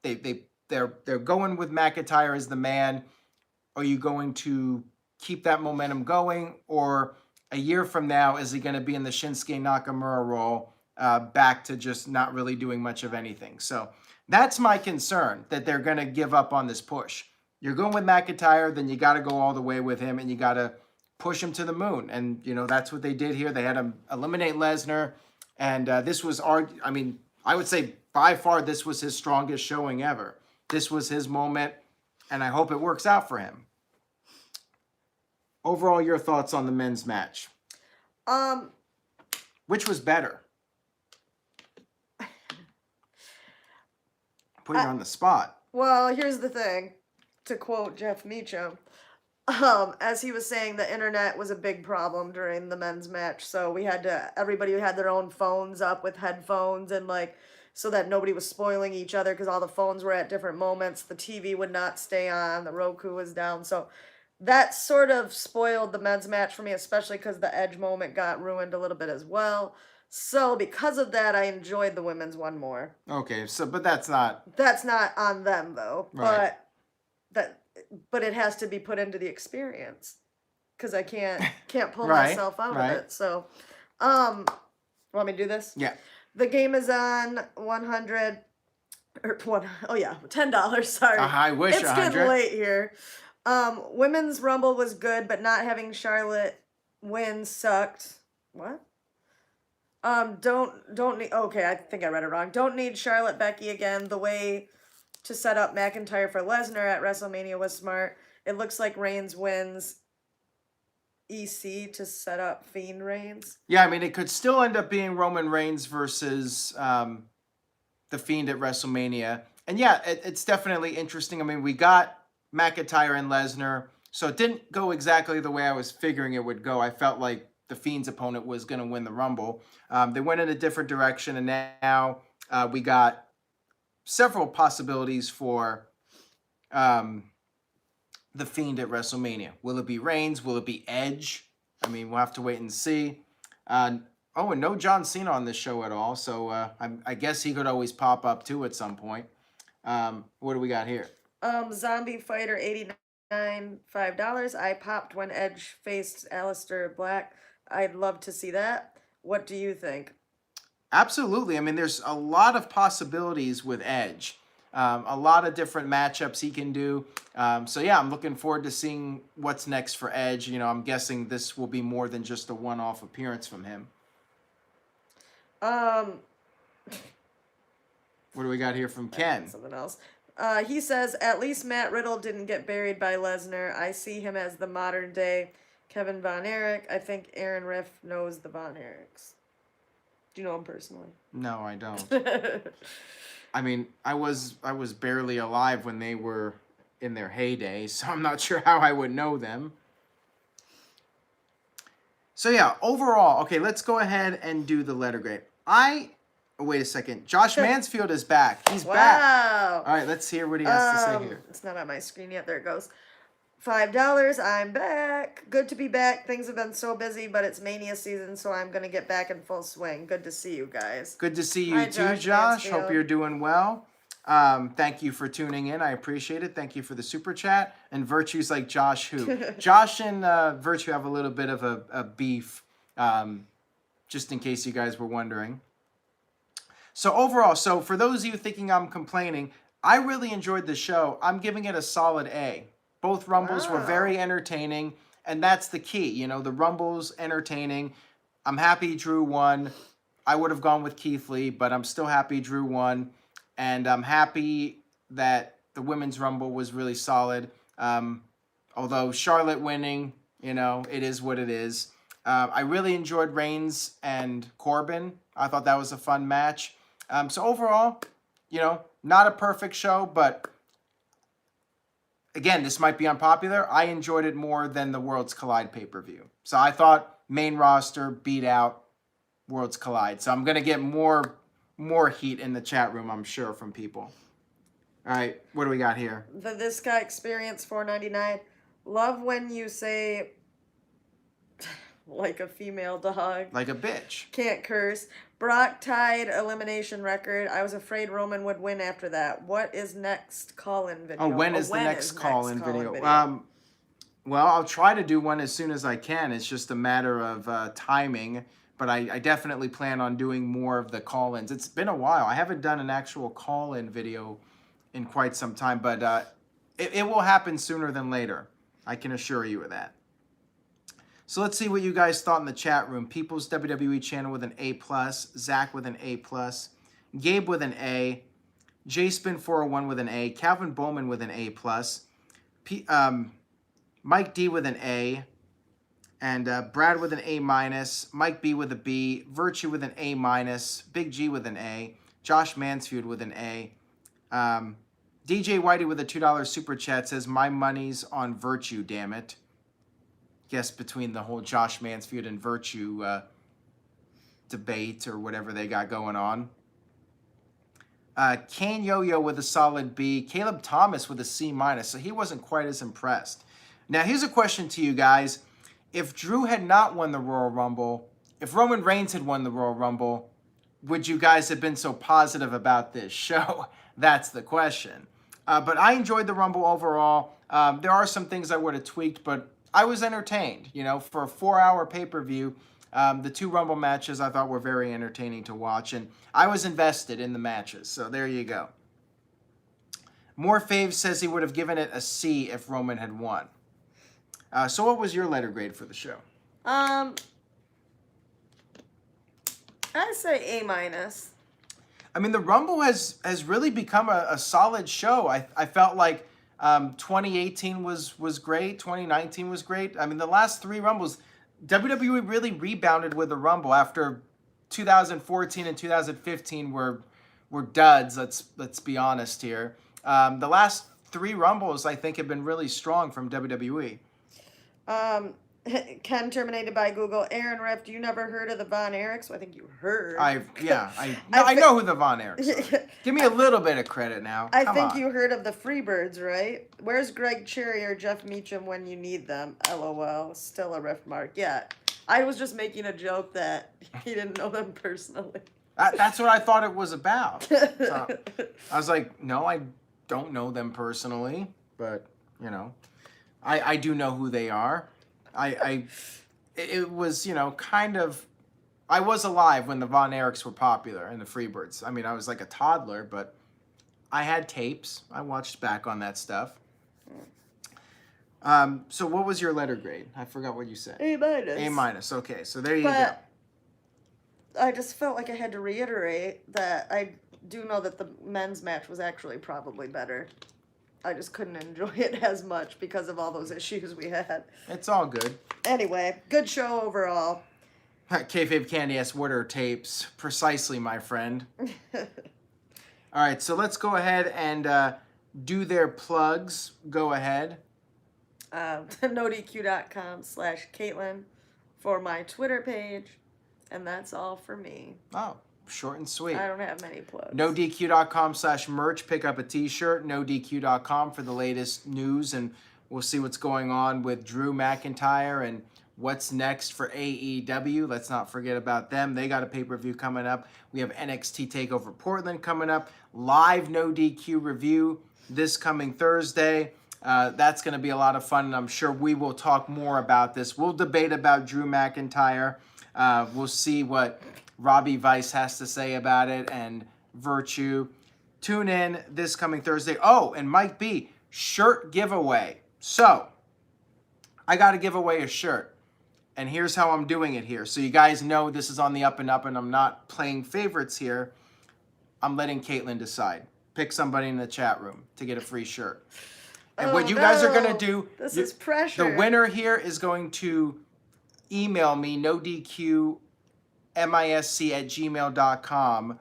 They're going with McIntyre as the man. Are you going to keep that momentum going? Or a year from now, is he going to be in the Shinsuke Nakamura role, back to just not really doing much of anything? So that's my concern, that they're going to give up on this push. You're going with McIntyre, then you got to go all the way with him, and you got to push him to the moon. And, that's what they did here. They had him eliminate Lesnar. And this was, I would say by far this was his strongest showing ever. This was his moment, and I hope it works out for him. Overall, your thoughts on the men's match? Which was better? Put you on the spot. Well, here's the thing. To quote Jeff Meacham, as he was saying, the internet was a big problem during the men's match. So everybody had their own phones up with headphones, and so that nobody was spoiling each other, because all the phones were at different moments. The TV would not stay on. The Roku was down. So that sort of spoiled the men's match for me, especially because the Edge moment got ruined a little bit as well. So because of that, I enjoyed the women's one more. Okay, but that's not on them though. Right. But it has to be put into the experience, because I can't pull Right, myself out right. of it. So, want me to do this? Yeah. The game is on $10. Sorry, I wish it's 100. getting late here. Women's Rumble was good, but not having Charlotte win sucked. What? Don't need. Okay, I think I read it wrong. Don't need Charlotte Becky again. The way to set up McIntyre for Lesnar at WrestleMania was smart. It looks like Reigns wins EC to set up Fiend Reigns. Yeah, it could still end up being Roman Reigns versus the Fiend at WrestleMania. And yeah, it's definitely interesting. We got McIntyre and Lesnar, so it didn't go exactly the way I was figuring it would go. I felt like the Fiend's opponent was going to win the Rumble. They went in a different direction, and now we got several possibilities for the Fiend at WrestleMania. Will it be Reigns? Will it be Edge? We'll have to wait and see. And no John Cena on this show at all, so I guess he could always pop up too at some point. What do we got here? Zombie Fighter 89, $5. I popped when Edge faced Aleister Black. I'd love to see that. What do you think? Absolutely. There's a lot of possibilities with Edge. A lot of different matchups he can do. So yeah, I'm looking forward to seeing what's next for Edge. I'm guessing this will be more than just a one-off appearance from him. What do we got here from Ken? Something else. He says, at least Matt Riddle didn't get buried by Lesnar. I see him as the modern day Kevin Von Erich. I think Aaron Riff knows the Von Erichs. Do you know him personally? No, I don't. I was barely alive when they were in their heyday, so I'm not sure how I would know them. So yeah, overall, okay, let's go ahead and do the letter grade. Wait a second. Josh Mansfield is back. He's back. Wow. All right, let's hear what he has to say here. It's not on my screen yet. There it goes. $5. I'm back. Good to be back. Things have been so busy, but it's Mania season, so I'm gonna get back in full swing. Good to see you guys. Good to see you Hi, too, Josh Josh. Hope Mansfield. you're doing well. Thank you for tuning in. I appreciate it. Thank you for the super chat. And Virtue's like Josh who? Josh and Virtue have a little bit of a beef, just in case you guys were wondering. So overall, so for those of you thinking I'm complaining, I really enjoyed the show. I'm giving it a solid A. Both Rumbles were very entertaining, and that's the key. You know, the Rumble's entertaining. I'm happy Drew won. I would have gone with Keith Lee, but I'm still happy Drew won. And I'm happy that the Women's Rumble was really solid. Although Charlotte winning, you know, it is what it is. I really enjoyed Reigns and Corbin. I thought that was a fun match. So overall, you know, not a perfect show, but again, this might be unpopular. I enjoyed it more than the Worlds Collide pay-per-view. So I thought main roster beat out Worlds Collide. So I'm going to get more heat in the chat room, I'm sure, from people. All right, what do we got here? The This Guy Experience $4.99. Love when you say like a female dog. Like a bitch. Can't curse. Brock tied elimination record. I was afraid Roman would win after that. What is next call-in video? Oh, when is the next call-in video? Well, I'll try to do one as soon as I can. It's just a matter of timing. But I definitely plan on doing more of the call-ins. It's been a while. I haven't done an actual call-in video in quite some time. But it will happen sooner than later. I can assure you of that. So let's see what you guys thought in the chat room. People's WWE channel with an A+, Zach with an A+, Gabe with an A, JSpin401 with an A, Calvin Bowman with an A+, Mike D with an A, and Brad with an A-, Mike B with a B, Virtue with an A-, Big G with an A, Josh Mansfield with an A. DJ Whitey with a $2 super chat says, my money's on Virtue, damn it. Guess between the whole Josh Mansfield and Virtue debate or whatever they got going on. Kane Yo-Yo with a solid B. Caleb Thomas with a C-, so he wasn't quite as impressed. Now, here's a question to you guys. If Drew had not won the Royal Rumble, if Roman Reigns had won the Royal Rumble, would you guys have been so positive about this show? That's the question. But I enjoyed the Rumble overall. There are some things I would have tweaked, but I was entertained. You know, for a 4-hour pay-per-view, the 2 Rumble matches I thought were very entertaining to watch, and I was invested in the matches. So there you go. More Faves says he would have given it a C if Roman had won. So what was your letter grade for the show? I say A-. I mean, the Rumble has really become a solid show. I felt like 2018 was great. 2019 was great. I mean, the last 3 Rumbles, WWE really rebounded with the Rumble after 2014 and 2015 were duds. Let's be honest here. The last 3 Rumbles, I think, have been really strong from WWE. Ken terminated by Google. Aaron Rift, you never heard of the Von Erichs? Well, I think you heard. I know who the Von Erichs are. Give me a little bit of credit now. I think you heard of the Freebirds, right? Where's Greg Cherry or Jeff Meacham when you need them? LOL. Still a rift mark. Yeah. I was just making a joke that he didn't know them personally. That's what I thought it was about. So I was like, no, I don't know them personally, but, you know, I do know who they are. It was, you know, kind of, I was alive when the Von Erichs were popular and the Freebirds. I mean, I was like a toddler, but I had tapes. I watched back on that stuff. So what was your letter grade? I forgot what you said. A-. A-. Okay, so there you go. I just felt like I had to reiterate that I do know that the men's match was actually probably better. I just couldn't enjoy it as much because of all those issues we had. It's all good. Anyway, good show overall. Kayfabe Candy asks, what are tapes? Precisely, my friend. All right, so let's go ahead and do their plugs. Go ahead. NoDQ.com/Caitlin for my Twitter page, and that's all for me. Oh, short and sweet. I don't have many plugs. NoDQ.com/merch. Pick up a t-shirt. NoDQ.com for the latest news, and we'll see what's going on with Drew McIntyre and what's next for AEW. Let's not forget about them. They got a pay-per-view coming up. We have NXT TakeOver Portland coming up. Live No DQ review this coming Thursday. That's going to be a lot of fun, and I'm sure we will talk more about this. We'll debate about Drew McIntyre. We'll see what Robbie Vice has to say about it, and Virtue. Tune in this coming Thursday. Oh, and Mike B, shirt giveaway. So, I got to give away a shirt. And here's how I'm doing it here. So you guys know this is on the up and up, and I'm not playing favorites here. I'm letting Caitlin decide. Pick somebody in the chat room to get a free shirt. And what you guys are going to do... This is pressure. The winner here is going to email me, nodqmisc@gmail.com,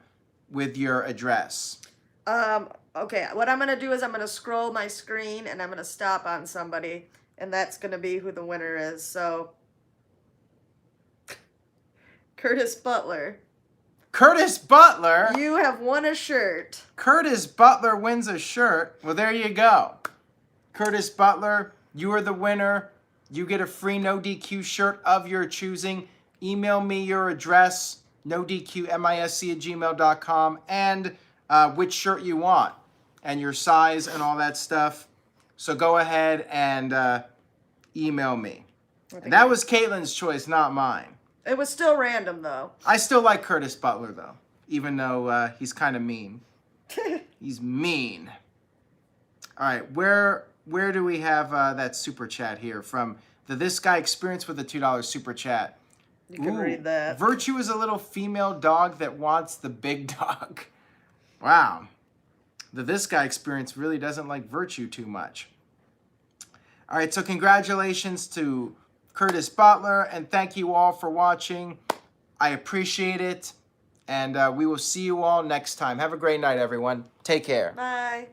with your address. Okay, what I'm going to do is I'm going to scroll my screen, and I'm going to stop on somebody, and that's going to be who the winner is. So... Curtis Butler. Curtis Butler? You have won a shirt. Curtis Butler wins a shirt. Well, there you go. Curtis Butler, you are the winner. You get a free No DQ shirt of your choosing. Email me your address, nodqmisc@gmail.com, and which shirt you want, and your size and all that stuff. So go ahead and email me. And that was Caitlin's choice, not mine. It was still random, though. I still like Curtis Butler, though, even though he's kind of mean. He's mean. All right, where do we have that super chat here from the This Guy Experience with a $2 super chat? You can read that. Virtue is a little female dog that wants the big dog. Wow. The This Guy Experience really doesn't like Virtue too much. All right, so congratulations to Curtis Butler, and thank you all for watching. I appreciate it, and we will see you all next time. Have a great night, everyone. Take care. Bye.